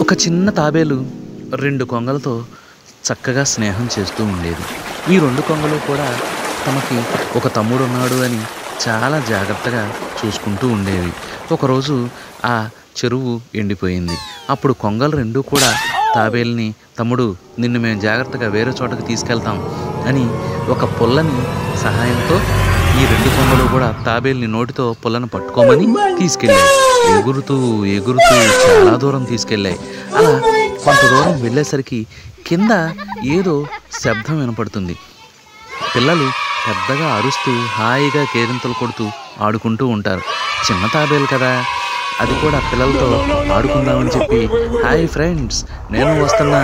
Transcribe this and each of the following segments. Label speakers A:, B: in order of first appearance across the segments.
A: ఒక చిన్న తాబేలు 2 కొంగలతో చక్కగా స్నేహం చేస్తూ ఉండేది. ఈ 2 కొంగలు కూడా తమకి ఒక తమ్ముడున్నాడు అని చాలా జాగ్రత్తగా చూసుకుంటూ ఉండేవి. ఒకరోజు ఆ చెరువు ఎండిపోయింది. అప్పుడు కొంగలు 2 కూడా తాబేలుని, తమ్ముడు నిన్ను మేము జాగ్రత్తగా వేరే చోటకి తీసుకెళ్తాం అని ఒక పుల్లని సహాయంతో ఈ 2 కొంగలు కూడా తాబేలుని నోటితో పుల్లను పట్టుకోమని తీసుకెళ్ళాయి. ఎగురుతూ ఎగురుతూ చాలా దూరం తీసుకెళ్ళాయి. అలా కొంత దూరం వెళ్ళేసరికి కింద ఏదో శబ్దం వినపడుతుంది. పిల్లలు పెద్దగా అరుస్తూ హాయిగా కేరింతలు కొడుతూ ఆడుకుంటూ ఉంటారు. చిన్న తాబేలు కదా, అది కూడా పిల్లలతో ఆడుకుందామని చెప్పి హాయ్ ఫ్రెండ్స్ నేను వస్తున్నా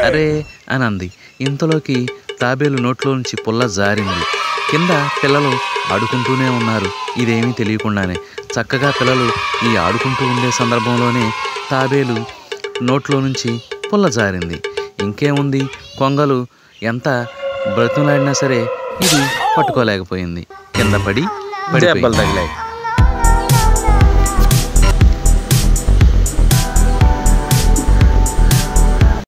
A: అరే అని అంది. ఇంతలోకి తాబేలు నోట్లో నుంచి పుల్ల జారింది. కింద పిల్లలు ఆడుకుంటూనే ఉన్నారు. ఇదేమీ తెలియకుండానే చక్కగా పిల్లలు ఈ ఆడుకుంటూ ఉండే సందర్భంలోనే తాబేలు నోట్లో నుంచి పుల్ల జారింది. ఇంకేముంది, కొంగలు ఎంత బ్రతిమలాడినా సరే ఇది పట్టుకోలేకపోయింది. కింద పడి
B: దెబ్బలు తగిలాయి.